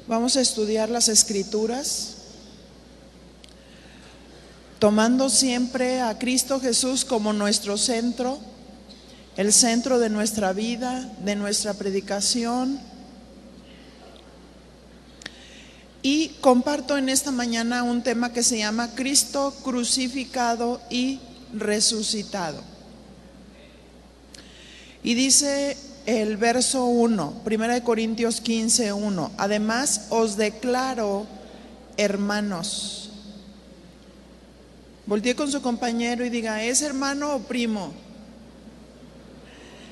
Vamos a estudiar las Escrituras, tomando siempre a Cristo Jesús como nuestro centro, el centro de nuestra vida, de nuestra predicación. Y comparto en esta mañana un tema que se llama Cristo crucificado y resucitado. Y dice el verso 1, 1 Corintios 15, 1: además os declaro, hermanos. Voltee con su compañero y diga: ¿es hermano o primo?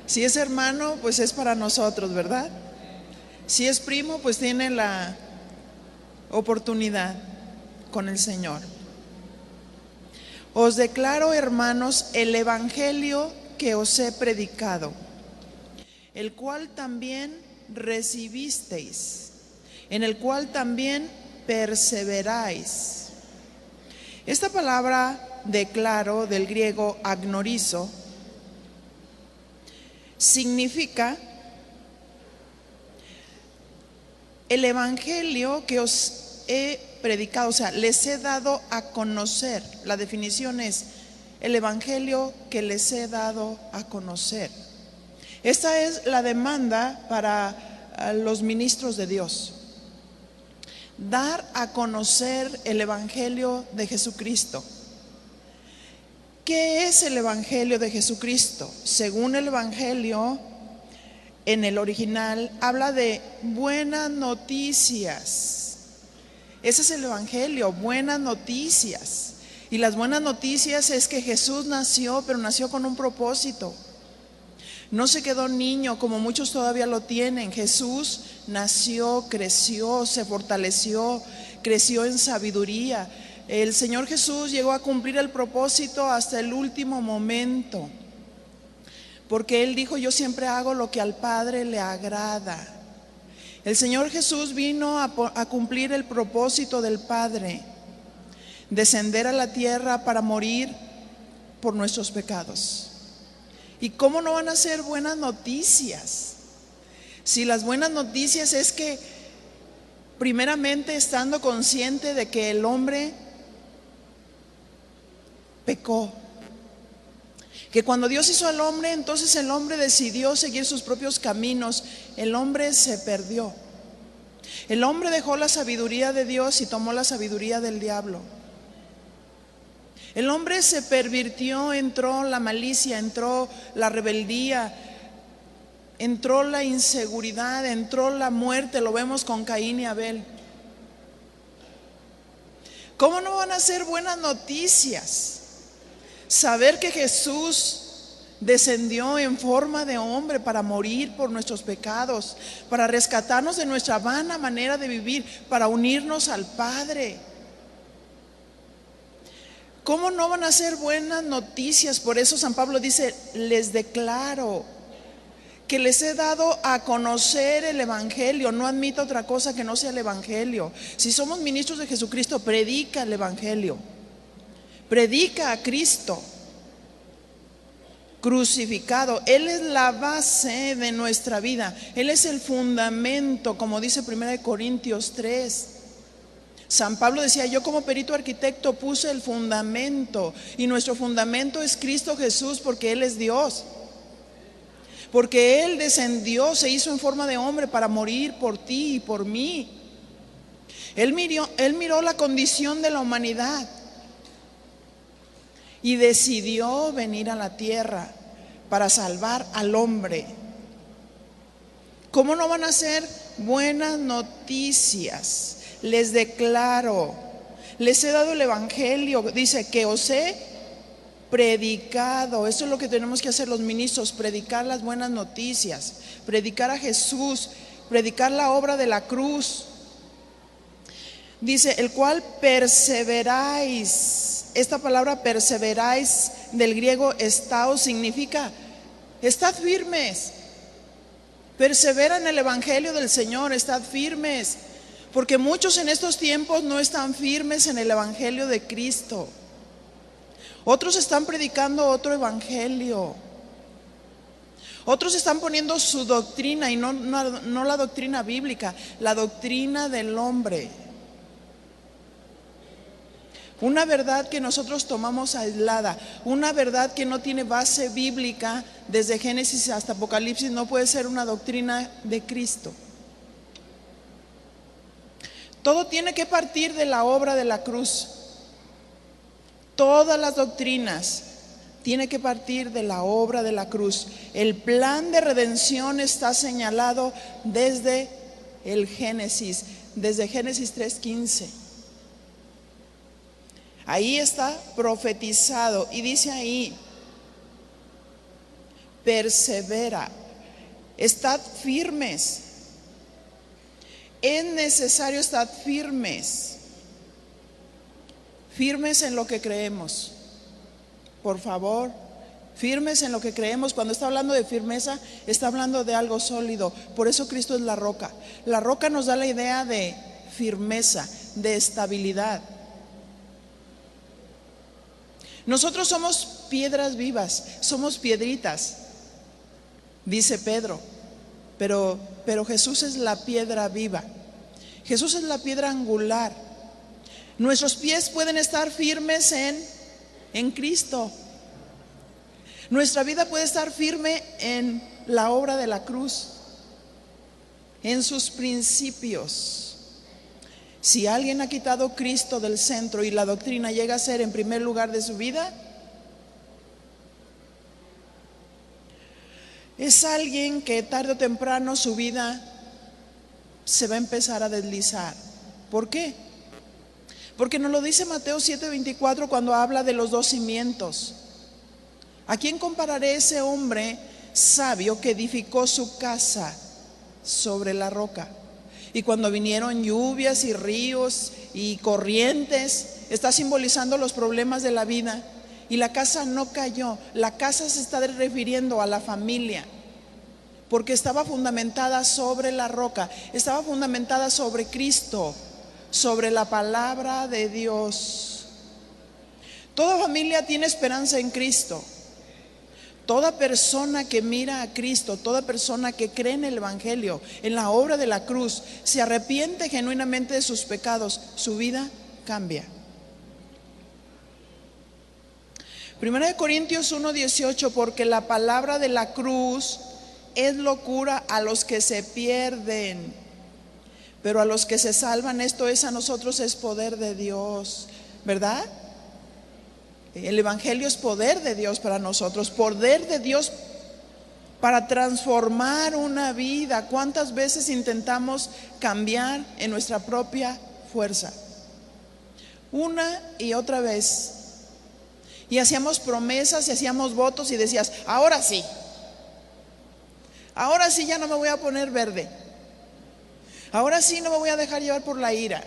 Si es hermano, pues es para nosotros, ¿verdad? Si es primo, pues tiene la oportunidad con el Señor. Os declaro, hermanos, el evangelio que os he predicado, el cual también recibisteis, en el cual también perseveráis. Esta palabra declaro, del griego agnorizo, significa el evangelio que os he predicado, o sea, les he dado a conocer. La definición es el evangelio que les he dado a conocer. Esta es la demanda para los ministros de Dios: dar a conocer el evangelio de Jesucristo. ¿Qué es el evangelio de Jesucristo? Según el evangelio, en el original, habla de buenas noticias. Ese es el evangelio, buenas noticias. Y las buenas noticias es que Jesús nació, pero nació con un propósito. No se quedó niño como muchos todavía lo tienen. Jesús nació, creció, se fortaleció, creció en sabiduría. El Señor Jesús llegó a cumplir el propósito hasta el último momento, porque Él dijo: yo siempre hago lo que al Padre le agrada. El Señor Jesús vino a cumplir el propósito del Padre, descender a la tierra para morir por nuestros pecados. ¿Y cómo no van a ser buenas noticias? Si las buenas noticias es que, primeramente, estando consciente de que el hombre pecó, que cuando Dios hizo al hombre, entonces el hombre decidió seguir sus propios caminos. El hombre se perdió. El hombre dejó la sabiduría de Dios y tomó la sabiduría del diablo. El hombre se pervirtió, entró la malicia, entró la rebeldía, entró la inseguridad, entró la muerte. Lo vemos con Caín y Abel. ¿Cómo no van a ser buenas noticias saber que Jesús descendió en forma de hombre para morir por nuestros pecados, para rescatarnos de nuestra vana manera de vivir, para unirnos al Padre? ¿Cómo no van a ser buenas noticias? Por eso San Pablo dice: les declaro que les he dado a conocer el evangelio. No admito otra cosa que no sea el evangelio. Si somos ministros de Jesucristo, predica el evangelio, predica a Cristo crucificado. Él es la base de nuestra vida, Él es el fundamento, como dice 1 Corintios 3. San Pablo decía: yo como perito arquitecto puse el fundamento, y nuestro fundamento es Cristo Jesús, porque Él es Dios, porque Él descendió, se hizo en forma de hombre para morir por ti y por mí. Él miró la condición de la humanidad y decidió venir a la tierra para salvar al hombre. ¿Cómo no van a ser buenas noticias? Les declaro, les he dado el evangelio, dice, que os he predicado. Eso es lo que tenemos que hacer los ministros: predicar las buenas noticias, predicar a Jesús, predicar la obra de la cruz. Dice: el cual perseveráis. Esta palabra perseveráis, del griego estao, significa estad firmes. Persevera en el evangelio del Señor, estad firmes, porque muchos en estos tiempos no están firmes en el evangelio de Cristo. Otros están predicando otro evangelio. Otros están poniendo su doctrina y no la doctrina bíblica, la doctrina del hombre. Una verdad que nosotros tomamos aislada, una verdad que no tiene base bíblica desde Génesis hasta Apocalipsis, no puede ser una doctrina de Cristo. Todo tiene que partir de la obra de la cruz. Todas las doctrinas tienen que partir de la obra de la cruz. El plan de redención está señalado desde el Génesis, desde Génesis 3:15. Ahí está profetizado y dice ahí: persevera, estad firmes. Es necesario estar firmes, firmes en lo que creemos. Por favor, firmes en lo que creemos. Cuando está hablando de firmeza, está hablando de algo sólido. Por eso Cristo es la roca. La roca nos da la idea de firmeza, de estabilidad. Nosotros somos piedras vivas, somos piedritas, dice Pedro, pero Jesús es la piedra viva. Jesús es la piedra angular. Nuestros pies pueden estar firmes en Cristo. Nuestra vida puede estar firme en la obra de la cruz, en sus principios. Si alguien ha quitado Cristo del centro y la doctrina llega a ser en primer lugar de su vida, es alguien que tarde o temprano su vida se va a empezar a deslizar. ¿Por qué? Porque nos lo dice Mateo 7:24 cuando habla de los dos cimientos. ¿A quién compararé ese hombre sabio que edificó su casa sobre la roca? Y cuando vinieron lluvias y ríos y corrientes, está simbolizando los problemas de la vida, y la casa no cayó. La casa se está refiriendo a la familia, porque estaba fundamentada sobre la roca, estaba fundamentada sobre Cristo, sobre la palabra de Dios. Toda familia tiene esperanza en Cristo. Toda persona que mira a Cristo, toda persona que cree en el Evangelio, en la obra de la cruz, se arrepiente genuinamente de sus pecados, su vida cambia. 1 Corintios 1:18, porque la palabra de la cruz es locura a los que se pierden, pero a los que se salvan, esto es a nosotros, es poder de Dios, ¿verdad? El Evangelio es poder de Dios para nosotros, poder de Dios para transformar una vida. ¿Cuántas veces intentamos cambiar en nuestra propia fuerza? Una y otra vez. Y hacíamos promesas y hacíamos votos y decías: ahora sí ya no me voy a poner verde. Ahora sí no me voy a dejar llevar por la ira.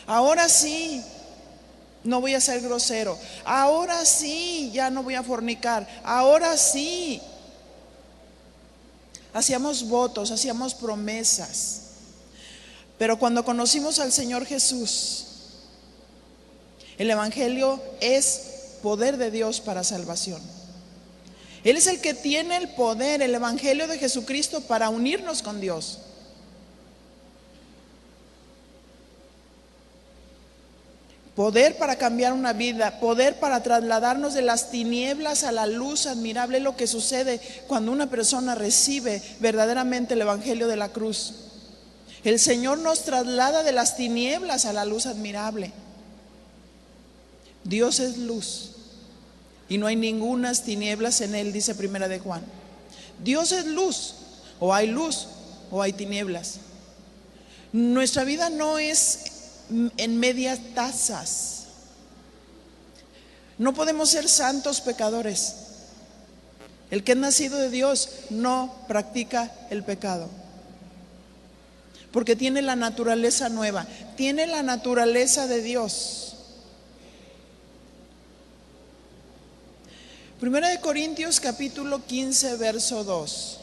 Ahora sí no voy a ser grosero. Ahora sí ya no voy a fornicar. Ahora sí. Hacíamos votos, hacíamos promesas. Pero cuando conocimos al Señor Jesús, el Evangelio es poder de Dios para salvación. Él es el que tiene el poder, el Evangelio de Jesucristo, para unirnos con Dios. Poder para cambiar una vida, poder para trasladarnos de las tinieblas a la luz admirable. Es lo que sucede cuando una persona recibe verdaderamente el Evangelio de la cruz. El Señor nos traslada de las tinieblas a la luz admirable. Dios es luz y no hay ningunas tinieblas en Él, dice Primera de Juan. Dios es luz o hay tinieblas. Nuestra vida no es en medias tazas. No podemos ser santos pecadores. El que es nacido de Dios no practica el pecado, porque tiene la naturaleza nueva, tiene la naturaleza de Dios. 1 Corintios capítulo 15 verso 2.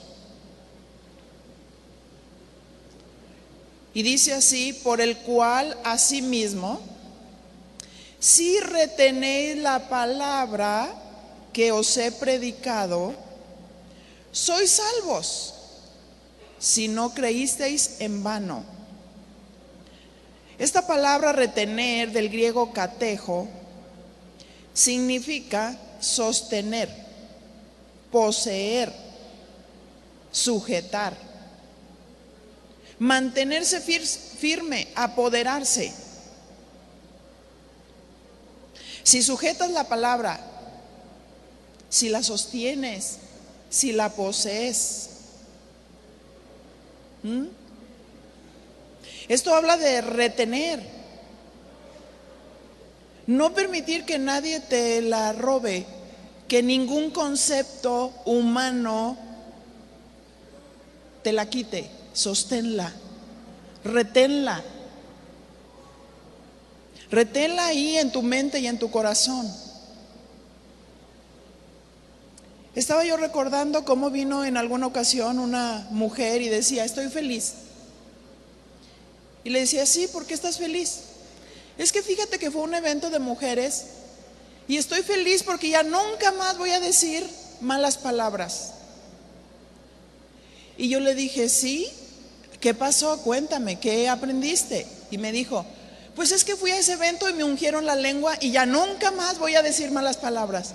Y dice así: por el cual asimismo, si retenéis la palabra que os he predicado, sois salvos si no creísteis en vano. Esta palabra retener, del griego katejo, significa sostener, poseer, sujetar, mantenerse firme, apoderarse. Si sujetas la palabra, si la sostienes, si la posees, esto habla de retener, no permitir que nadie te la robe, que ningún concepto humano te la quite. Sosténla, reténla. Reténla ahí en tu mente y en tu corazón. Estaba yo recordando cómo vino en alguna ocasión una mujer y decía, estoy feliz. Y le decía, sí, ¿por qué estás feliz? Es que fíjate que fue un evento de mujeres y estoy feliz porque ya nunca más voy a decir malas palabras. Y yo le dije, sí, ¿qué pasó? Cuéntame, ¿qué aprendiste? Y me dijo, pues es que fui a ese evento y me ungieron la lengua y ya nunca más voy a decir malas palabras.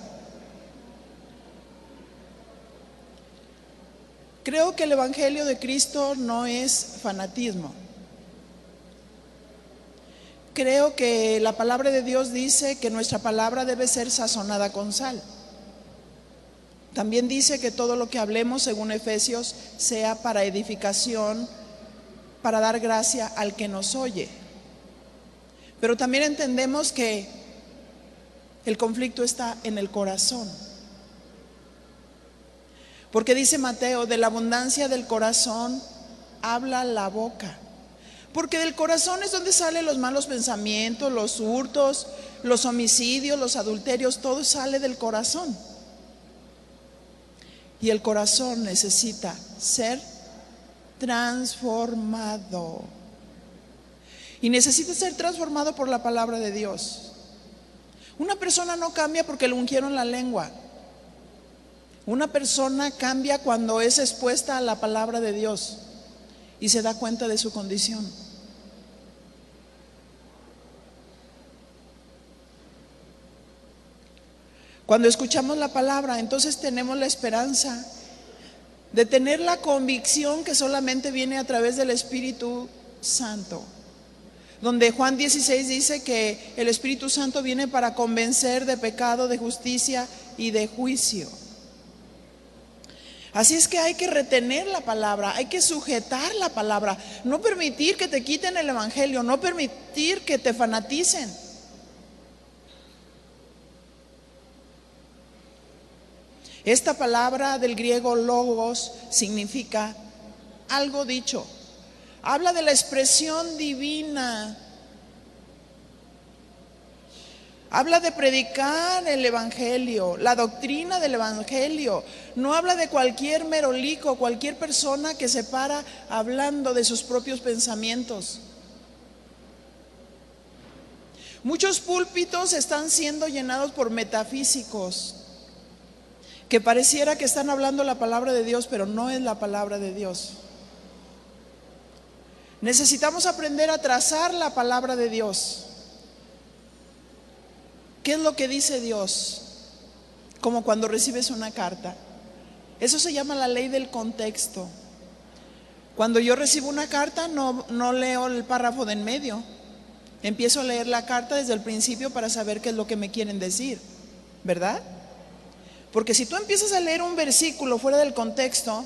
Creo que el Evangelio de Cristo no es fanatismo. Creo que la palabra de Dios dice que nuestra palabra debe ser sazonada con sal. También dice que todo lo que hablemos, según Efesios, sea para edificación, para dar gracia al que nos oye. Pero también entendemos que el conflicto está en el corazón. Porque dice Mateo, de la abundancia del corazón habla la boca. Porque del corazón es donde salen los malos pensamientos, los hurtos, los homicidios, los adulterios, todo sale del corazón. Y el corazón necesita ser transformado. Y necesita ser transformado por la palabra de Dios. Una persona no cambia porque le ungieron la lengua. Una persona cambia cuando es expuesta a la palabra de Dios y se da cuenta de su condición. Cuando escuchamos la palabra, entonces tenemos la esperanza de tener la convicción que solamente viene a través del Espíritu Santo. Donde Juan 16 dice que el Espíritu Santo viene para convencer de pecado, de justicia y de juicio. Así es que hay que retener la palabra, hay que sujetar la palabra, no permitir que te quiten el Evangelio, no permitir que te fanaticen. Esta palabra del griego logos significa algo dicho. Habla de la expresión divina. Habla de predicar el Evangelio, la doctrina del Evangelio. No habla de cualquier merolico, cualquier persona que se para hablando de sus propios pensamientos. Muchos púlpitos están siendo llenados por metafísicos que pareciera que están hablando la palabra de Dios, pero no es la palabra de Dios. Necesitamos aprender a trazar la palabra de Dios. ¿Qué es lo que dice Dios? Como cuando recibes una carta. Eso se llama la ley del contexto. Cuando yo recibo una carta, no leo el párrafo de en medio. Empiezo a leer la carta desde el principio para saber qué es lo que me quieren decir, ¿verdad? Porque si tú empiezas a leer un versículo fuera del contexto,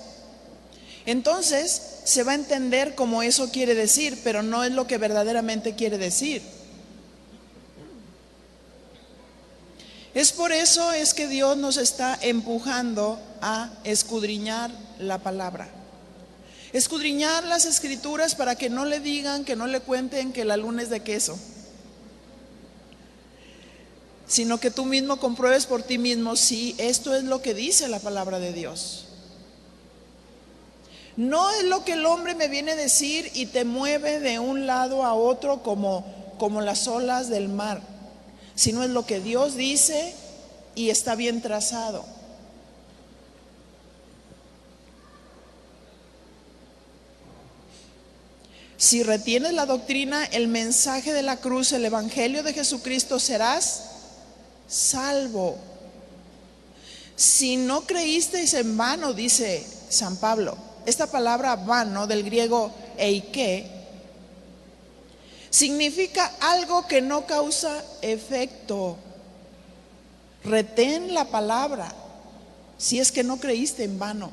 entonces se va a entender como eso quiere decir, pero no es lo que verdaderamente quiere decir. Es por eso es que Dios nos está empujando a escudriñar la palabra. Escudriñar las escrituras para que no le digan, que no le cuenten que la luna es de queso, sino que tú mismo compruebes por ti mismo si esto es lo que dice la palabra de Dios. No es lo que el hombre me viene a decir y te mueve de un lado a otro como las olas del mar, sino es lo que Dios dice y está bien trazado. Si retienes la doctrina, el mensaje de la cruz, el evangelio de Jesucristo, serás salvo. Si no creísteis en vano, dice San Pablo. Esta palabra vano, del griego eike, significa algo que no causa efecto. Retén la palabra si es que no creíste en vano.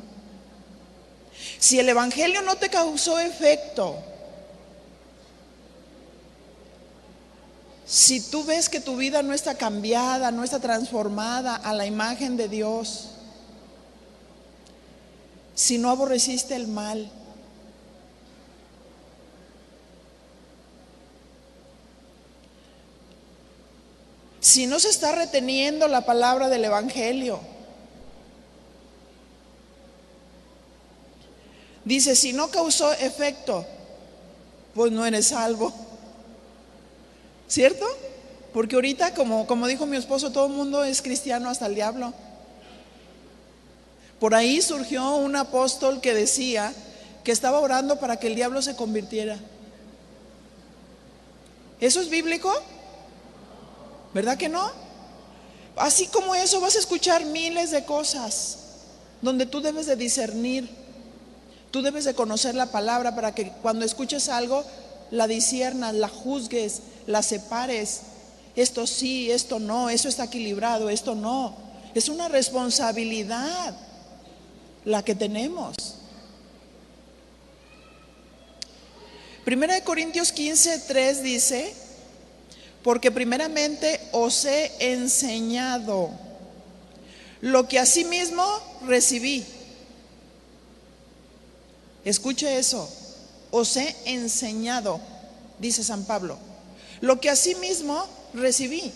Si el evangelio no te causó efecto, si tú ves que tu vida no está cambiada, no está transformada a la imagen de Dios, si no aborreciste el mal, si no se está reteniendo la palabra del evangelio, dice, si no causó efecto, pues no eres salvo. ¿Cierto? Porque ahorita, como dijo mi esposo, todo el mundo es cristiano hasta el diablo. Por ahí surgió un apóstol que decía que estaba orando para que el diablo se convirtiera. ¿Eso es bíblico? ¿Verdad que no? Así como eso vas a escuchar miles de cosas donde tú debes de discernir. Tú debes de conocer la palabra para que cuando escuches algo la disciernas, la juzgues, la separes. Esto sí, esto no, eso está equilibrado, esto no. Es una responsabilidad la que tenemos. Primera de Corintios 15:3 dice: porque primeramente os he enseñado lo que asimismo recibí. Escuche eso, os he enseñado, dice San Pablo, lo que asimismo recibí,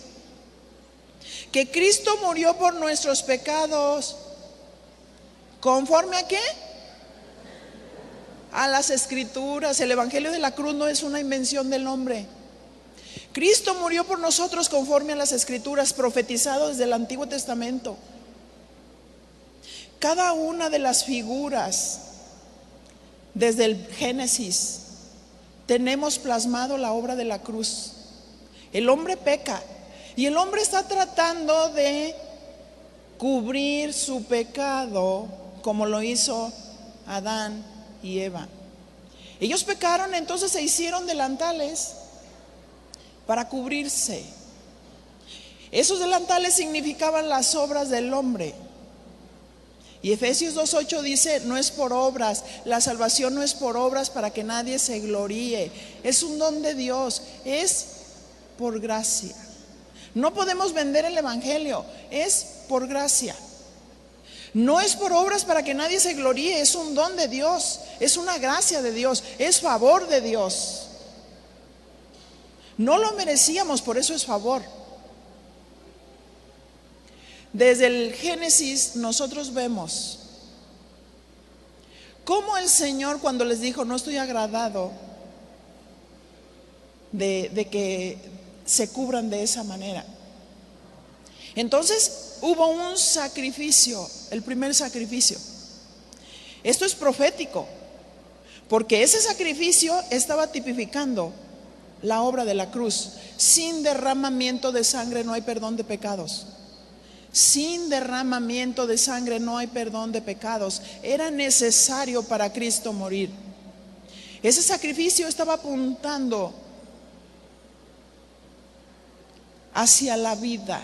que Cristo murió por nuestros pecados, ¿conforme a qué? A las Escrituras. El evangelio de la cruz no es una invención del hombre. Cristo murió por nosotros conforme a las Escrituras, profetizado desde el Antiguo Testamento. Cada una de las figuras, desde el Génesis, tenemos plasmado la obra de la cruz. El hombre peca y el hombre está tratando de cubrir su pecado como lo hizo Adán y Eva. Ellos pecaron, entonces se hicieron delantales para cubrirse. Esos delantales significaban las obras del hombre. Y Efesios 2:8 dice, no es por obras, la salvación no es por obras para que nadie se gloríe. Es un don de Dios, es por gracia. No podemos vender el evangelio, es por gracia. No es por obras para que nadie se gloríe, es un don de Dios, es una gracia de Dios, es favor de Dios. No lo merecíamos, por eso es favor. Desde el Génesis nosotros vemos cómo el Señor, cuando les dijo, no estoy agradado de que se cubran de esa manera. Entonces hubo un sacrificio, el primer sacrificio. Esto es profético, porque ese sacrificio estaba tipificando la obra de la cruz. Sin derramamiento de sangre no hay perdón de pecados. Sin derramamiento de sangre no hay perdón de pecados. Era necesario para Cristo morir. Ese sacrificio estaba apuntando hacia la vida.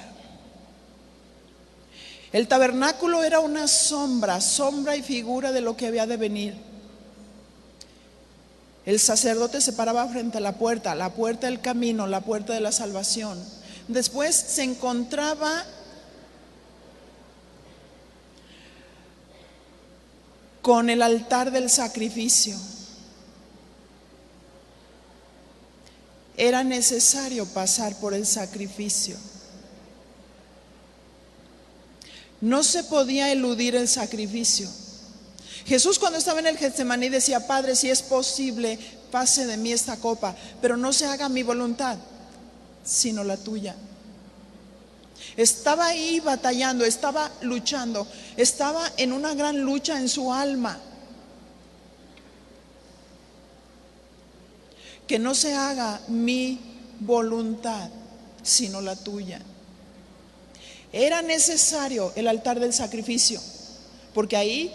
El tabernáculo era una sombra y figura de lo que había de venir. El sacerdote se paraba frente a la puerta del camino, la puerta de la salvación. Después se encontraba con el altar del sacrificio. Era necesario pasar por el sacrificio. No se podía eludir el sacrificio. Jesús, cuando estaba en el Getsemaní, decía: Padre, si es posible, pase de mí esta copa, pero no se haga mi voluntad, sino la tuya. Estaba ahí batallando, estaba luchando, estaba en una gran lucha en su alma. que no se haga mi voluntad, sino la tuya. Era necesario el altar del sacrificio, porque ahí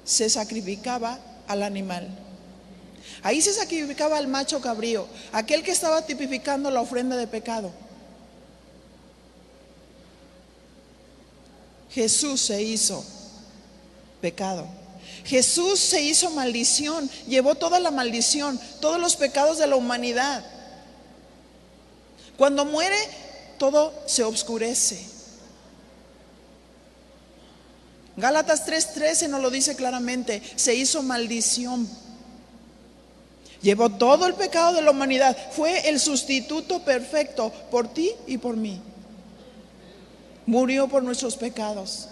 se sacrificaba al animal. Ahí se sacrificaba al macho cabrío, aquel que estaba tipificando la ofrenda de pecado. Jesús se hizo pecado. Jesús se hizo maldición, llevó toda la maldición, todos los pecados de la humanidad. Cuando muere, todo se oscurece. Gálatas 3:13 nos lo dice claramente, se hizo maldición. Llevó todo el pecado de la humanidad, fue el sustituto perfecto por ti y por mí. Murió por nuestros pecados.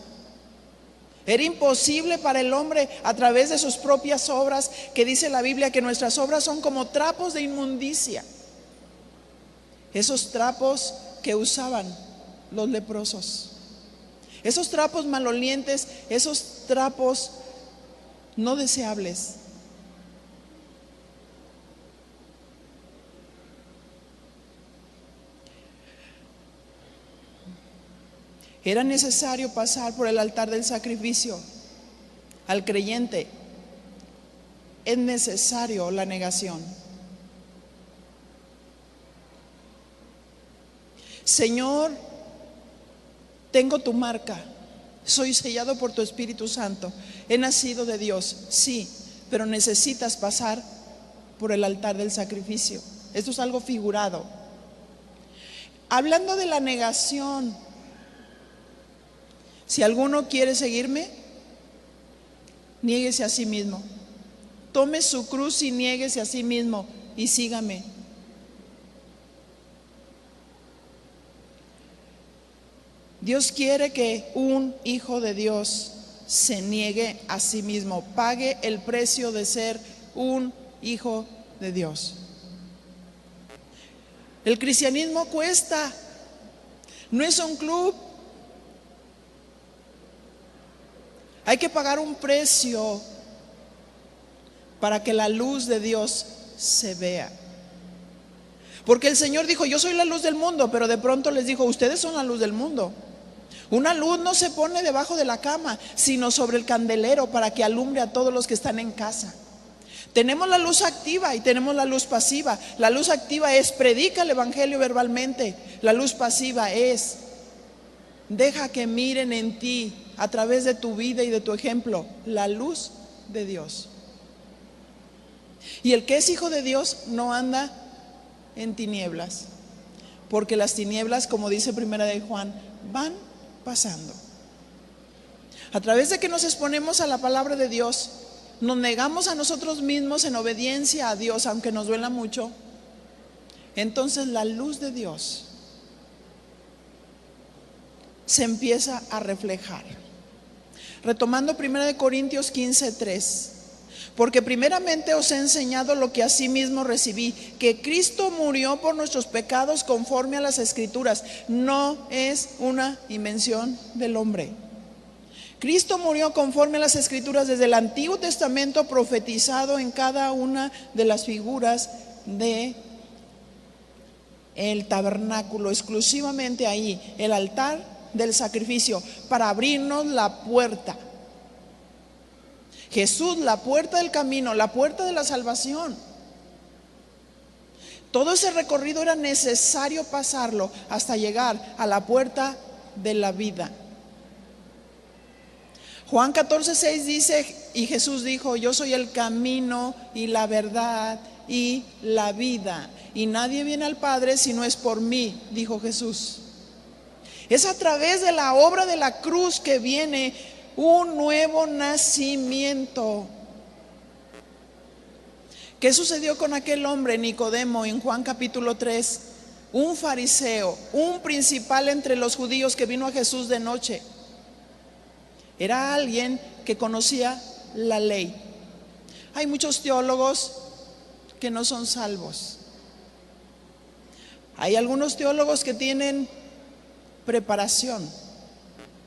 Era imposible para el hombre a través de sus propias obras, que dice la Biblia que nuestras obras son como trapos de inmundicia. Esos trapos que usaban los leprosos. Esos trapos malolientes, esos trapos no deseables. Era necesario pasar por el altar del sacrificio. Al creyente es necesario la negación. Señor, tengo tu marca, soy sellado por tu Espíritu Santo, he nacido de Dios, sí, pero necesitas pasar por el altar del sacrificio. Esto es algo figurado. Hablando de la negación, si alguno quiere seguirme, niéguese a sí mismo. Tome su cruz y niéguese a sí mismo y sígame. Dios quiere que un hijo de Dios se niegue a sí mismo, pague el precio de ser un hijo de Dios. El cristianismo cuesta, no es un club. Hay que pagar un precio para que la luz de Dios se vea. Porque el Señor dijo, yo soy la luz del mundo, pero de pronto les dijo, ustedes son la luz del mundo. Una luz no se pone debajo de la cama, sino sobre el candelero para que alumbre a todos los que están en casa. Tenemos la luz activa y tenemos la luz pasiva. La luz activa es predica el evangelio verbalmente. La luz pasiva es deja que miren en ti a través de tu vida y de tu ejemplo la luz de Dios. Y el que es hijo de Dios no anda en tinieblas, porque las tinieblas, como dice Primera de Juan, van pasando. A través de que nos exponemos a la palabra de Dios, nos negamos a nosotros mismos en obediencia a Dios, aunque nos duela mucho. Entonces la luz de Dios se empieza a reflejar. Retomando 1 Corintios 15:3, porque primeramente os he enseñado lo que asimismo recibí, que Cristo murió por nuestros pecados conforme a las Escrituras. No es una invención del hombre. Cristo murió conforme a las Escrituras desde el Antiguo Testamento, profetizado en cada una de las figuras de el tabernáculo, exclusivamente ahí, el altar del sacrificio, para abrirnos la puerta. Jesús, la puerta del camino, la puerta de la salvación. Todo ese recorrido era necesario pasarlo hasta llegar a la puerta de la vida. Juan 14:6 dice, y Jesús dijo, yo soy el camino y la verdad y la vida, y nadie viene al Padre si no es por mí, dijo Jesús. Es a través de la obra de la cruz que viene un nuevo nacimiento. ¿Qué sucedió con aquel hombre Nicodemo en Juan capítulo 3? Un fariseo, un principal entre los judíos que vino a Jesús de noche. Era alguien que conocía la ley. Hay muchos teólogos que no son salvos. Hay algunos teólogos que tienen preparación,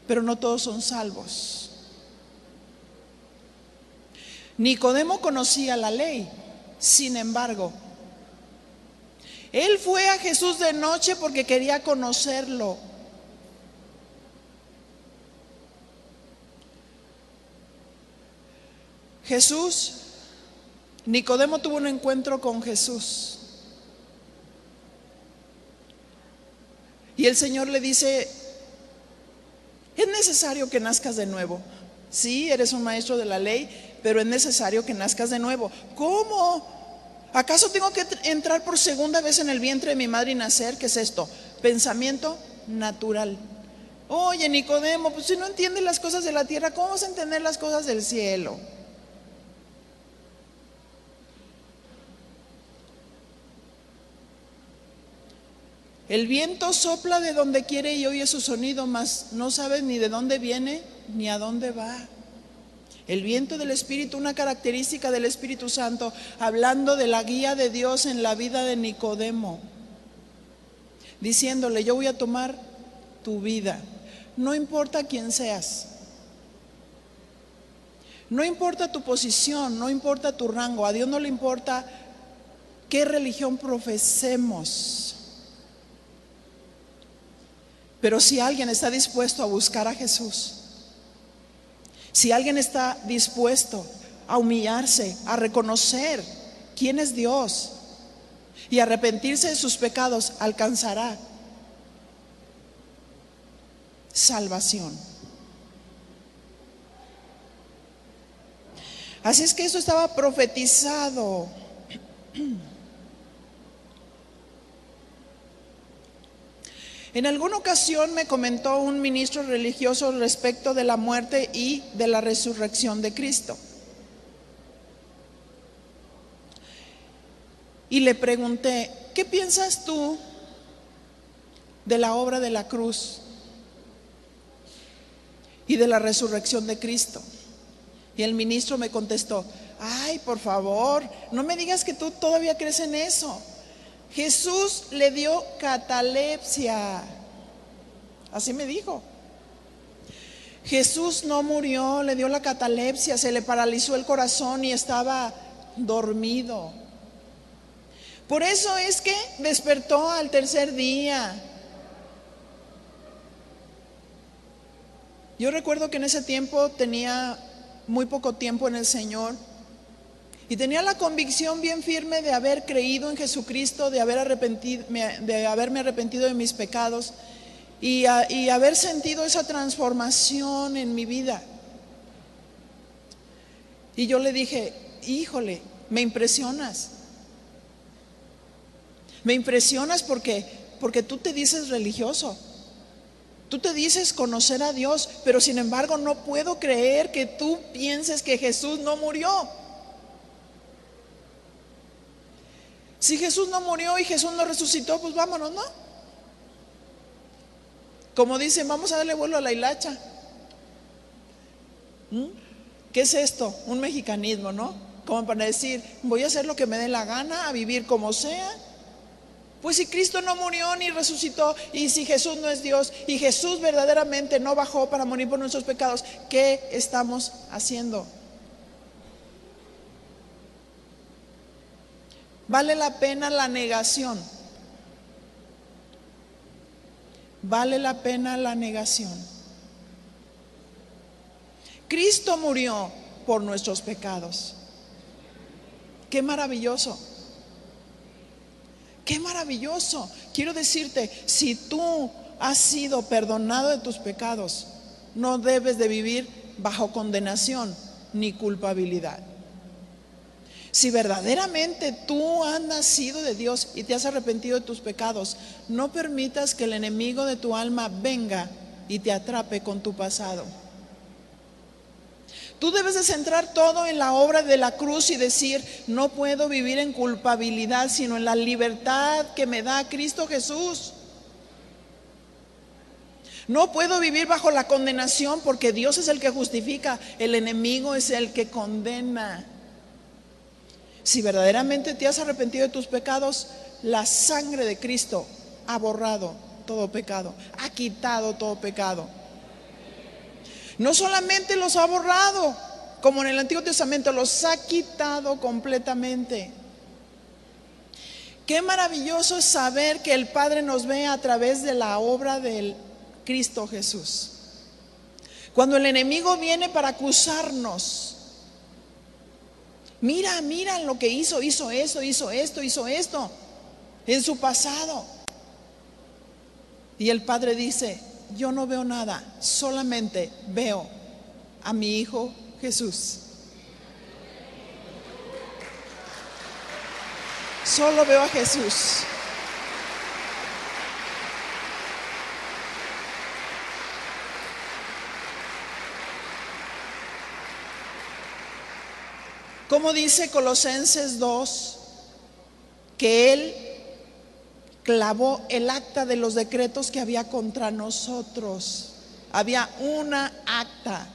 pero no todos son salvos. Nicodemo conocía la ley, sin embargo, Él fue a Jesús de noche porque quería conocerlo. Nicodemo tuvo un encuentro con Jesús. Y el Señor le dice: es necesario que nazcas de nuevo. Sí, eres un maestro de la ley, pero es necesario que nazcas de nuevo. ¿Cómo? ¿Acaso tengo que entrar por segunda vez en el vientre de mi madre y nacer? ¿Qué es esto? Pensamiento natural. Oye, Nicodemo, pues si no entiendes las cosas de la tierra, ¿cómo vas a entender las cosas del cielo? El viento sopla de donde quiere y oye su sonido, mas no sabes ni de dónde viene ni a dónde va. El viento del Espíritu, una característica del Espíritu Santo, hablando de la guía de Dios en la vida de Nicodemo, diciéndole: yo voy a tomar tu vida. No importa quién seas, no importa tu posición, no importa tu rango, a Dios no le importa qué religión profesemos. Pero si alguien está dispuesto a buscar a Jesús, si alguien está dispuesto a humillarse, a reconocer quién es Dios y arrepentirse de sus pecados, alcanzará salvación. Así es que eso estaba profetizado. En alguna ocasión me comentó un ministro religioso respecto de la muerte y de la resurrección de Cristo. Y le pregunté: ¿qué piensas tú de la obra de la cruz y de la resurrección de Cristo? Y el ministro me contestó: ay, por favor, no me digas que tú todavía crees en eso. Jesús le dio catalepsia. Así me dijo. Jesús no murió, le dio la catalepsia, se le paralizó el corazón y estaba dormido. Por eso es que despertó al tercer día. Yo recuerdo que en ese tiempo tenía muy poco tiempo en el Señor y tenía la convicción bien firme de haber creído en Jesucristo, de haberme arrepentido de mis pecados y haber sentido esa transformación en mi vida. Y yo le dije: híjole, me impresionas. Me impresionas porque tú te dices religioso. Tú te dices conocer a Dios, pero sin embargo no puedo creer que tú pienses que Jesús no murió. Si Jesús no murió y Jesús no resucitó, pues vámonos, ¿no? Como dicen, vamos a darle vuelo a la hilacha. ¿Qué es esto? Un mexicanismo, ¿no? Como para decir, voy a hacer lo que me dé la gana, a vivir como sea. Pues si Cristo no murió ni resucitó, y si Jesús no es Dios, y Jesús verdaderamente no bajó para morir por nuestros pecados, ¿qué estamos haciendo? Vale la pena la negación. Vale la pena la negación. Cristo murió por nuestros pecados. Qué maravilloso. Qué maravilloso. Quiero decirte, si tú has sido perdonado de tus pecados, no debes de vivir bajo condenación ni culpabilidad. Si verdaderamente tú has nacido de Dios y te has arrepentido de tus pecados, no permitas que el enemigo de tu alma venga y te atrape con tu pasado. Tú debes de centrar todo en la obra de la cruz y decir: no puedo vivir en culpabilidad, sino en la libertad que me da Cristo Jesús. No puedo vivir bajo la condenación, porque Dios es el que justifica, el enemigo es el que condena. Si verdaderamente te has arrepentido de tus pecados, la sangre de Cristo ha borrado todo pecado, ha quitado todo pecado. No solamente los ha borrado, como en el Antiguo Testamento, los ha quitado completamente. Qué maravilloso es saber que el Padre nos ve a través de la obra del Cristo Jesús. Cuando el enemigo viene para acusarnos, mira lo que hizo esto en su pasado. Y el Padre dice: yo no veo nada, solamente veo a mi Hijo Jesús. Solo veo a Jesús. Como dice Colosenses 2, que Él clavó el acta de los decretos que había contra nosotros. Había una acta.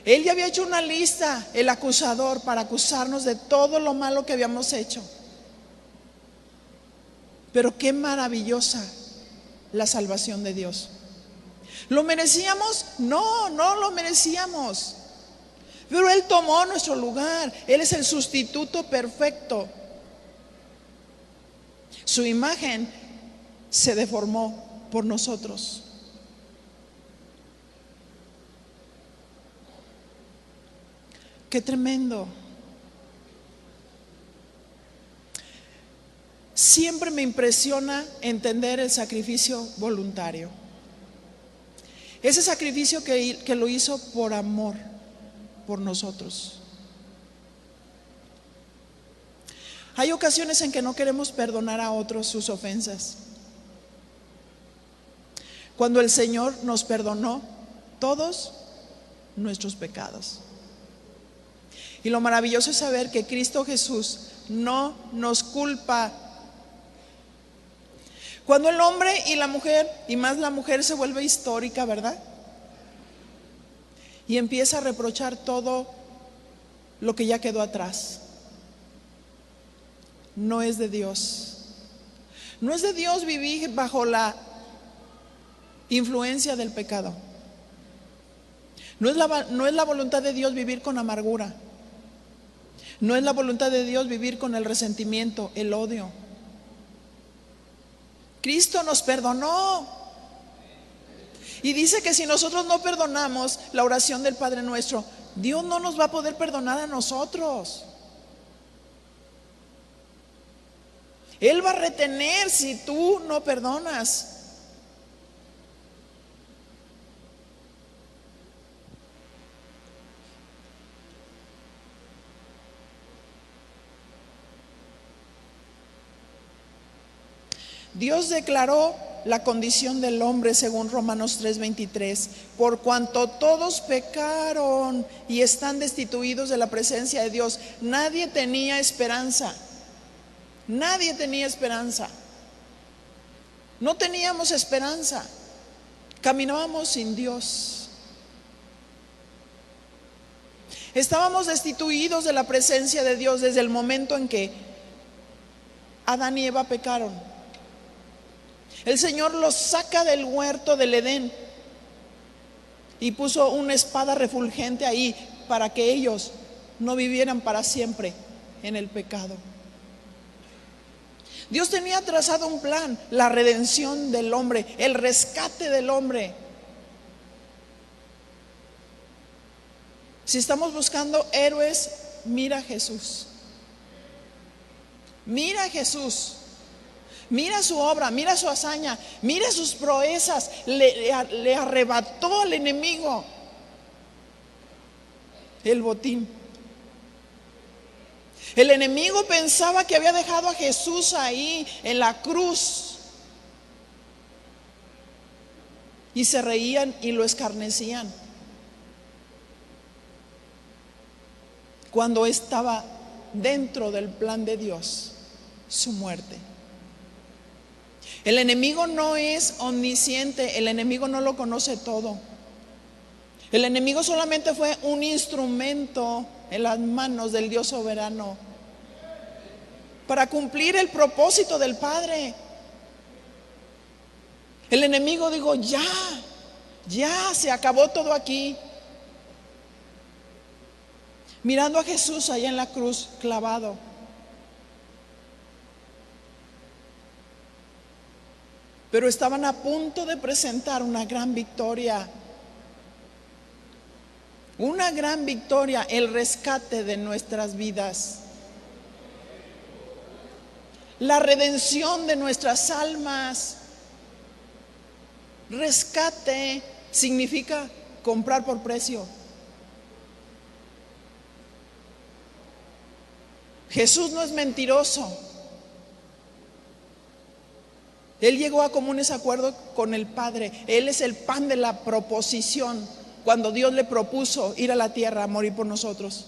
Él ya había hecho una lista, el acusador, para acusarnos de todo lo malo que habíamos hecho. Pero qué maravillosa la salvación de Dios. ¿Lo merecíamos? No, no lo merecíamos. Pero Él tomó nuestro lugar. Él es el sustituto perfecto. Su imagen se deformó por nosotros. Qué tremendo. Siempre me impresiona entender el sacrificio voluntario. Ese sacrificio que lo hizo por amor por nosotros. Hay ocasiones en que no queremos perdonar a otros sus ofensas. Cuando el Señor nos perdonó todos nuestros pecados. Y lo maravilloso es saber que Cristo Jesús no nos culpa. Cuando el hombre y la mujer, y más la mujer, se vuelve histórica, ¿verdad? Y empieza a reprochar todo lo que ya quedó atrás. No es de Dios. No es de Dios vivir bajo la influencia del pecado. No es la voluntad de Dios vivir con amargura. No es la voluntad de Dios vivir con el resentimiento, el odio. Cristo nos perdonó. Y dice que si nosotros no perdonamos la oración del Padre Nuestro, Dios no nos va a poder perdonar a nosotros. Él va a retener si tú no perdonas. Dios declaró la condición del hombre según Romanos 3:23: por cuanto todos pecaron y están destituidos de la presencia de Dios. Nadie tenía esperanza. Nadie tenía esperanza. No teníamos esperanza. Caminábamos sin Dios. Estábamos destituidos de la presencia de Dios desde el momento en que Adán y Eva pecaron. El Señor los saca del huerto del Edén y puso una espada refulgente ahí para que ellos no vivieran para siempre en el pecado. Dios tenía trazado un plan: la redención del hombre, el rescate del hombre. Si estamos buscando héroes, mira a Jesús. Mira a Jesús. Mira su obra, mira su hazaña, mira sus proezas. Le arrebató al enemigo el botín. El enemigo pensaba que había dejado a Jesús ahí en la cruz, y se reían y lo escarnecían cuando estaba dentro del plan de Dios su muerte. El enemigo no es omnisciente, el enemigo no lo conoce todo. El enemigo solamente fue un instrumento en las manos del Dios soberano para cumplir el propósito del Padre. El enemigo dijo: ya se acabó todo aquí. Mirando a Jesús allá en la cruz clavado. pero estaban a punto de presentar una gran victoria. Una gran victoria, el rescate de nuestras vidas, la redención de nuestras almas. Rescate significa comprar por precio. Jesús no es mentiroso. Él llegó a comunes acuerdos con el Padre. Él es el pan de la proposición cuando Dios le propuso ir a la tierra a morir por nosotros.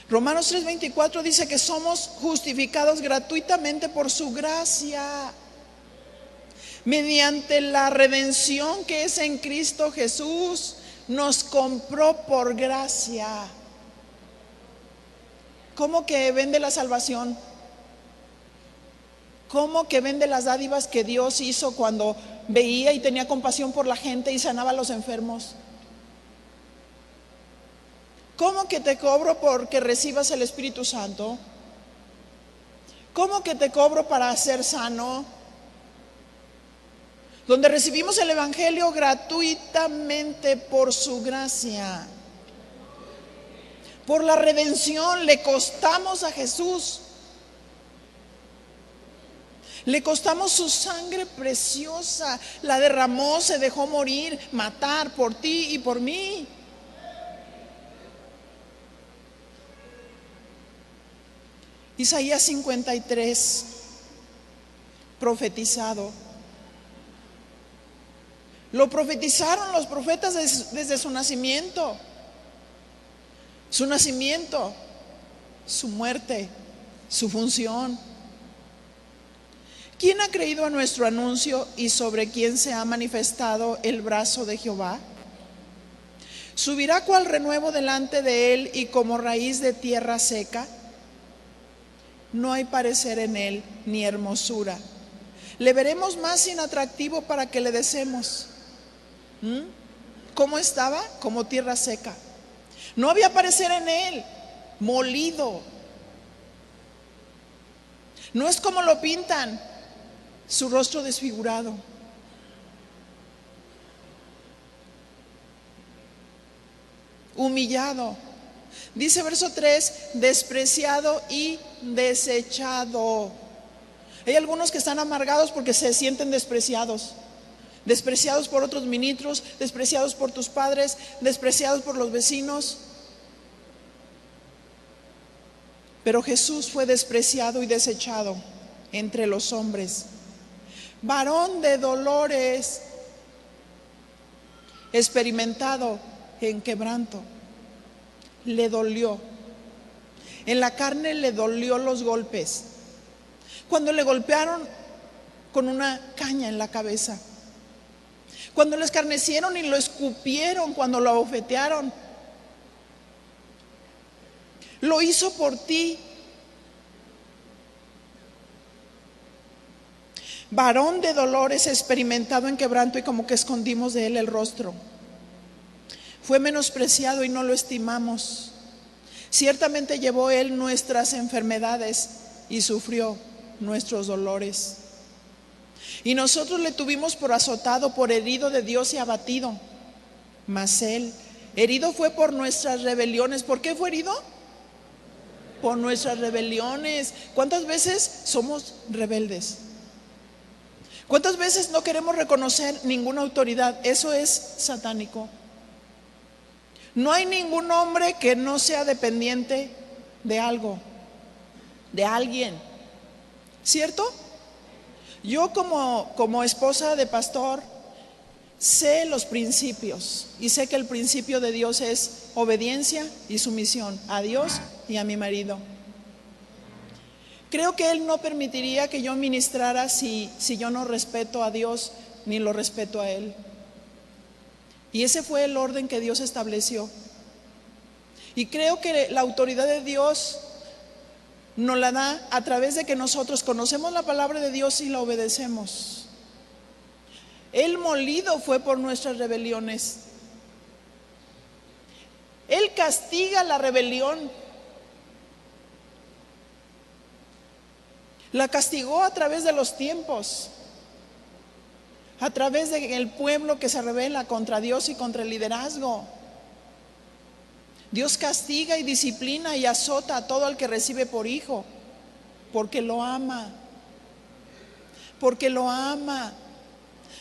Romanos 3:24 dice que somos justificados gratuitamente por su gracia, mediante la redención que es en Cristo Jesús. Nos compró por gracia. ¿Cómo que vende la salvación? ¿Cómo que vende las dádivas que Dios hizo cuando veía y tenía compasión por la gente y sanaba a los enfermos? ¿Cómo que te cobro porque recibas el Espíritu Santo? ¿Cómo que te cobro para ser sano? Donde recibimos el Evangelio gratuitamente por su gracia. Por la redención le costamos a Jesús. Le costamos su sangre preciosa. La derramó, se dejó morir, matar por ti y por mí. Isaías 53, profetizado. Lo profetizaron los profetas desde su nacimiento. Su nacimiento, su muerte, su función. ¿Quién ha creído a nuestro anuncio y sobre quién se ha manifestado el brazo de Jehová? ¿Subirá cual renuevo delante de él y como raíz de tierra seca? No hay parecer en él ni hermosura. Le veremos más inatractivo para que le deseemos. ¿Cómo estaba? Como tierra seca. No había parecer en él, molido. No es como lo pintan, su rostro desfigurado. Humillado. Dice verso 3, despreciado y desechado. Hay algunos que están amargados porque se sienten despreciados. Despreciados por otros ministros, despreciados por tus padres, despreciados por los vecinos. Pero Jesús fue despreciado y desechado entre los hombres. Varón de dolores, experimentado en quebranto. Le dolió. En la carne le dolió los golpes. Cuando le golpearon con una caña en la cabeza. Cuando lo escarnecieron y lo escupieron, cuando lo abofetearon. Lo hizo por ti. Varón de dolores, experimentado en quebranto, y como que escondimos de él el rostro. Fue menospreciado y no lo estimamos. Ciertamente llevó él nuestras enfermedades y sufrió nuestros dolores. Y nosotros le tuvimos por azotado, por herido de Dios y abatido. Mas él, herido fue por nuestras rebeliones. ¿Por qué fue herido? Por nuestras rebeliones. ¿Cuántas veces somos rebeldes? ¿Cuántas veces no queremos reconocer ninguna autoridad? Eso es satánico. No hay ningún hombre que no sea dependiente de algo, de alguien, ¿cierto? Yo como esposa de pastor sé los principios y sé que el principio de Dios es obediencia y sumisión a Dios y a mi marido. Creo que Él no permitiría que yo ministrara si yo no respeto a Dios ni lo respeto a Él. Y ese fue el orden que Dios estableció. Y creo que la autoridad de Dios nos la da a través de que nosotros conocemos la palabra de Dios y la obedecemos. Él molido fue por nuestras rebeliones. Él castiga la rebelión. La castigó a través de los tiempos, a través del pueblo que se rebela contra Dios y contra el liderazgo. Dios castiga y disciplina y azota a todo el que recibe por hijo, porque lo ama, porque lo ama,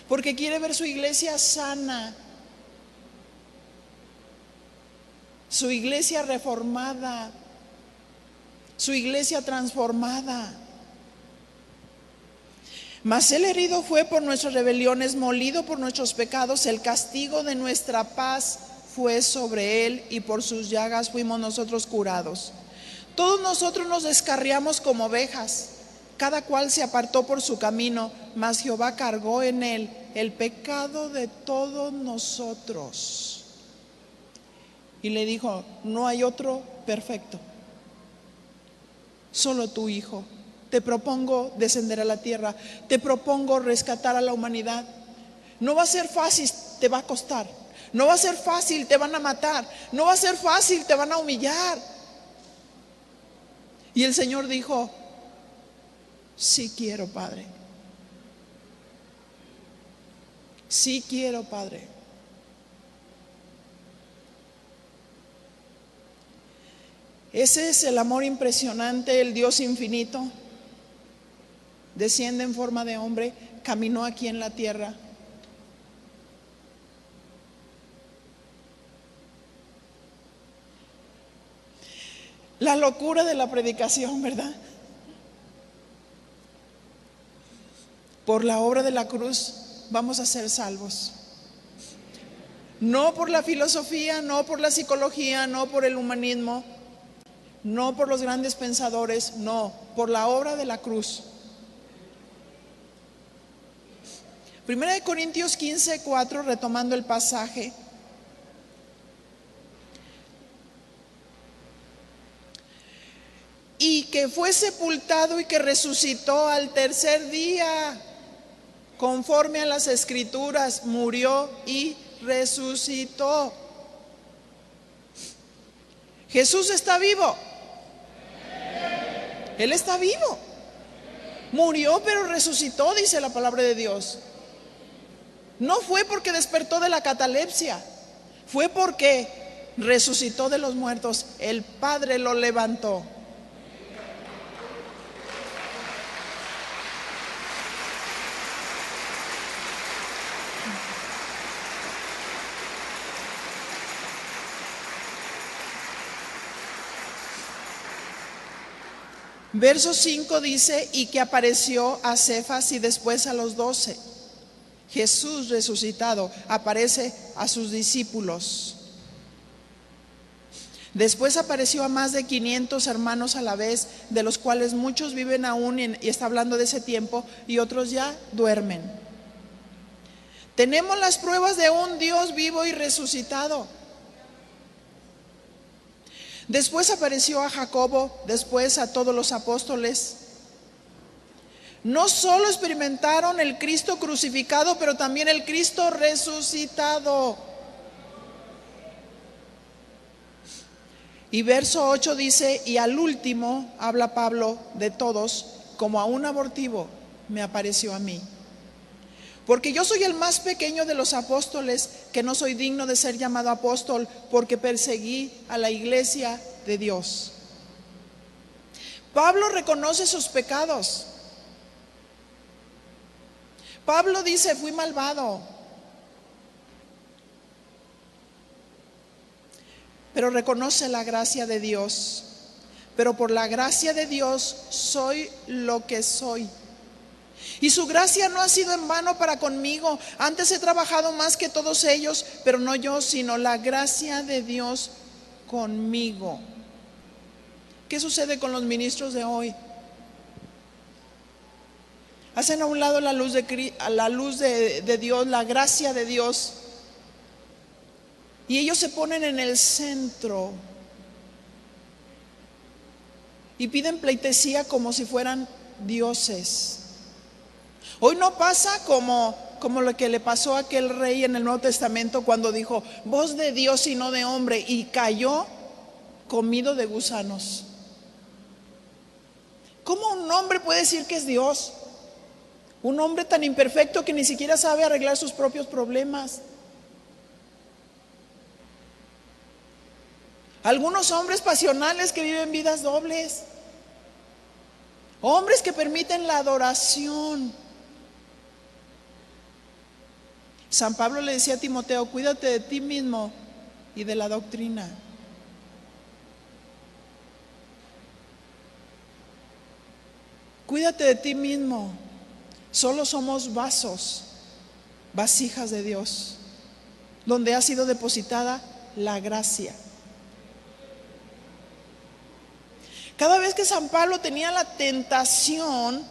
porque quiere ver su iglesia sana, su iglesia reformada, su iglesia transformada. Mas Él herido fue por nuestras rebeliones, molido por nuestros pecados, el castigo de nuestra paz fue sobre Él, y por sus llagas fuimos nosotros curados. Todos nosotros nos descarriamos como ovejas, cada cual se apartó por su camino, mas Jehová cargó en Él el pecado de todos nosotros. Y le dijo: no hay otro perfecto, solo tu Hijo. Te propongo descender a la tierra, te propongo rescatar a la humanidad. No va a ser fácil, te va a costar. No va a ser fácil, te van a matar. No va a ser fácil, te van a humillar. Y el Señor dijo: sí quiero, Padre. Sí quiero, Padre. Ese es el amor impresionante, el Dios infinito. Desciende en forma de hombre, caminó aquí en la tierra. La locura de la predicación, ¿verdad? Por la obra de la cruz vamos a ser salvos. No por la filosofía, no por la psicología, no por el humanismo, no por los grandes pensadores, no, por la obra de la cruz. Primera de Corintios 15:4, retomando el pasaje. Y que fue sepultado y que resucitó al tercer día, conforme a las Escrituras, murió y resucitó. Jesús está vivo. Él está vivo. Murió pero resucitó, dice la palabra de Dios. No fue porque despertó de la catalepsia, fue porque resucitó de los muertos. El Padre lo levantó. Verso 5 dice: y que apareció a Cefas y después a los 12. Jesús resucitado aparece a sus discípulos. Después apareció a más de 500 hermanos a la vez, de los cuales muchos viven aún, y está hablando de ese tiempo, y otros ya duermen. Tenemos las pruebas de un Dios vivo y resucitado. Después apareció a Jacobo, después a todos los apóstoles. No solo experimentaron el Cristo crucificado, pero también el Cristo resucitado. Y verso 8 dice: y al último, habla Pablo de todos, como a un abortivo me apareció a mí. Porque yo soy el más pequeño de los apóstoles, que no soy digno de ser llamado apóstol, porque perseguí a la iglesia de Dios. Pablo reconoce sus pecados. Pablo dice: fui malvado, pero reconoce la gracia de Dios. Pero por la gracia de Dios soy lo que soy. Y su gracia no ha sido en vano para conmigo. Antes he trabajado más que todos ellos, pero no yo, sino la gracia de Dios conmigo. ¿Qué sucede con los ministros de hoy? Hacen a un lado la luz de Dios, la gracia de Dios, y ellos se ponen en el centro y piden pleitesía como si fueran dioses. Hoy no pasa como como lo que le pasó a aquel rey en el Nuevo Testamento cuando dijo, voz de Dios y no de hombre, y cayó comido de gusanos. ¿Cómo un hombre puede decir que es Dios? Un hombre tan imperfecto que ni siquiera sabe arreglar sus propios problemas. Algunos hombres pasionales que viven vidas dobles. Hombres que permiten la adoración. San Pablo le decía a Timoteo, cuídate de ti mismo y de la doctrina. Cuídate de ti mismo. Solo somos vasos, vasijas de Dios, donde ha sido depositada la gracia. Cada vez que San Pablo tenía la tentación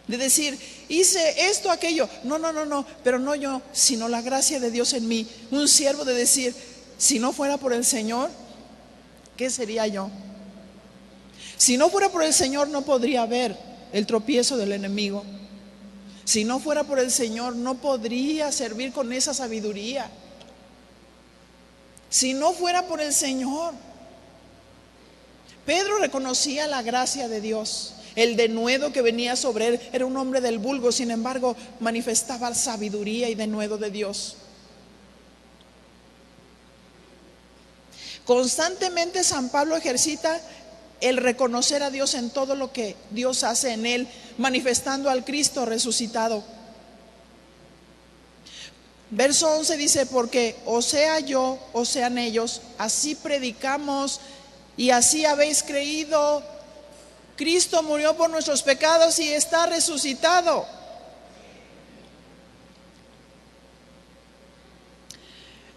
de decir, hice esto, aquello, no, pero no yo, sino la gracia de Dios en mí. Un siervo de decir, si no fuera por el Señor, ¿qué sería yo? Si no fuera por el Señor no podría haber el tropiezo del enemigo. Si no fuera por el Señor no podría servir con esa sabiduría. Si no fuera por el Señor. Pedro reconocía la gracia de Dios. El denuedo que venía sobre él era un hombre del vulgo, sin embargo manifestaba sabiduría y denuedo de Dios. Constantemente San Pablo ejercita el reconocer a Dios en todo lo que Dios hace en él, manifestando al Cristo resucitado. Verso 11 dice, porque o sea yo o sean ellos, así predicamos y así habéis creído. Cristo murió por nuestros pecados y está resucitado.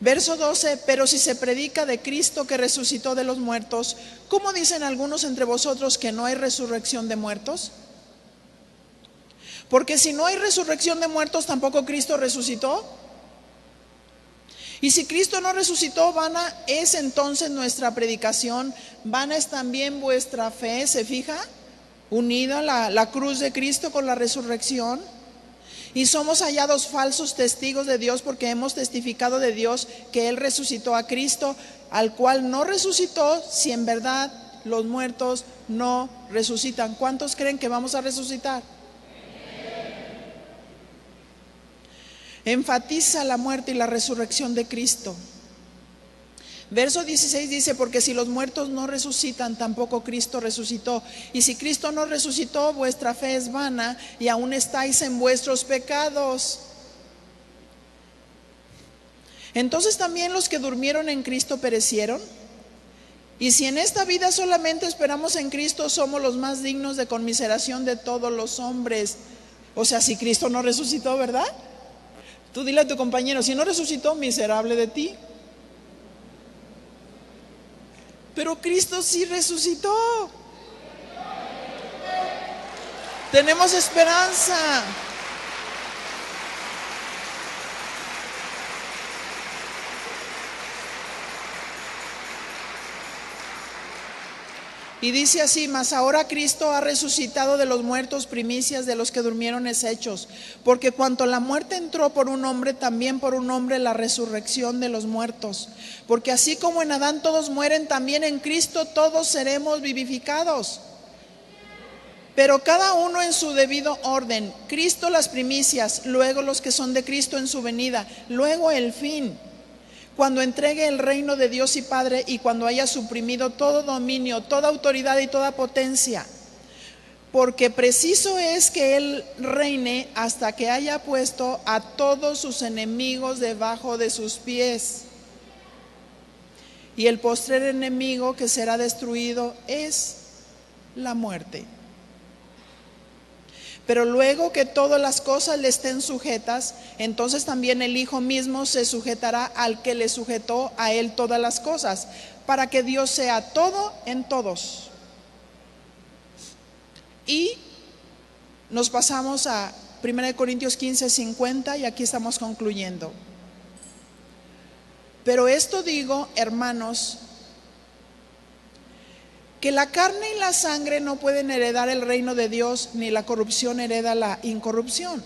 Verso 12, pero si se predica de Cristo que resucitó de los muertos, ¿cómo dicen algunos entre vosotros que no hay resurrección de muertos? Porque si no hay resurrección de muertos, tampoco Cristo resucitó. Y si Cristo no resucitó, vana es entonces nuestra predicación, vana es también vuestra fe. ¿Se fija? Unida la cruz de Cristo con la resurrección. Y somos hallados falsos testigos de Dios porque hemos testificado de Dios que Él resucitó a Cristo, al cual no resucitó, si en verdad los muertos no resucitan. ¿Cuántos creen que vamos a resucitar? Enfatiza la muerte y la resurrección de Cristo. Verso 16 dice, porque si los muertos no resucitan, tampoco Cristo resucitó. Y si Cristo no resucitó, vuestra fe es vana y aún estáis en vuestros pecados. Entonces también los que durmieron en Cristo perecieron. Y si en esta vida solamente esperamos en Cristo, somos los más dignos de conmiseración de todos los hombres. O sea, si Cristo no resucitó, ¿verdad? Tú dile a tu compañero, si no resucitó, miserable de ti. Pero Cristo sí resucitó. Tenemos esperanza. Y dice así, mas ahora Cristo ha resucitado de los muertos, primicias de los que durmieron es hechos. Porque cuanto la muerte entró por un hombre, también por un hombre la resurrección de los muertos. Porque así como en Adán todos mueren, también en Cristo todos seremos vivificados. Pero cada uno en su debido orden. Cristo las primicias, luego los que son de Cristo en su venida, luego el fin, cuando entregue el reino de Dios y Padre y cuando haya suprimido todo dominio, toda autoridad y toda potencia. Porque preciso es que Él reine hasta que haya puesto a todos sus enemigos debajo de sus pies. Y el postrer enemigo que será destruido es la muerte. Pero luego que todas las cosas le estén sujetas, entonces también el Hijo mismo se sujetará al que le sujetó a Él todas las cosas, para que Dios sea todo en todos. Y nos pasamos a 1 Corintios 15:50 y aquí estamos concluyendo. Pero esto digo, hermanos, que la carne y la sangre no pueden heredar el reino de Dios, ni la corrupción hereda la incorrupción.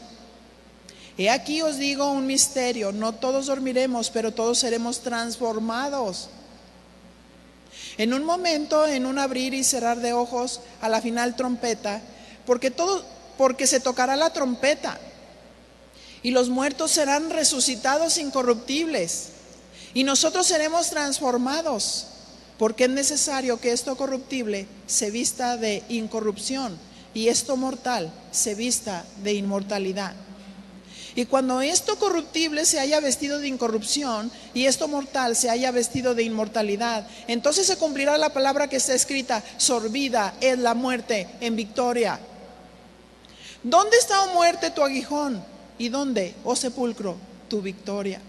He aquí os digo un misterio, no todos dormiremos, pero todos seremos transformados. En un momento, en un abrir y cerrar de ojos, a la final trompeta, porque se tocará la trompeta, y los muertos serán resucitados incorruptibles, y nosotros seremos transformados, porque es necesario que esto corruptible se vista de incorrupción, y esto mortal se vista de inmortalidad. Y cuando esto corruptible se haya vestido de incorrupción y esto mortal se haya vestido de inmortalidad, entonces se cumplirá la palabra que está escrita: sorbida es la muerte en victoria. ¿Dónde está, oh muerte, tu aguijón? ¿Y dónde, oh sepulcro, tu victoria?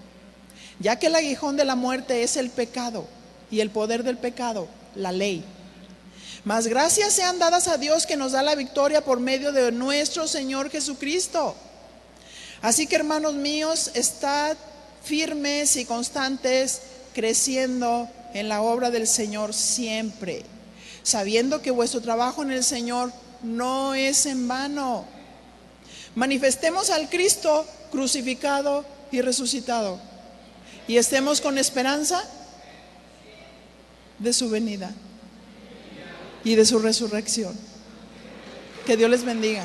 Ya que el aguijón de la muerte es el pecado, y el poder del pecado, la ley. Mas gracias sean dadas a Dios que nos da la victoria por medio de nuestro Señor Jesucristo. Así que, hermanos míos, estad firmes y constantes, creciendo en la obra del Señor siempre, sabiendo que vuestro trabajo en el Señor no es en vano. Manifestemos al Cristo crucificado y resucitado, y estemos con esperanza de su venida y de su resurrección. Que Dios les bendiga.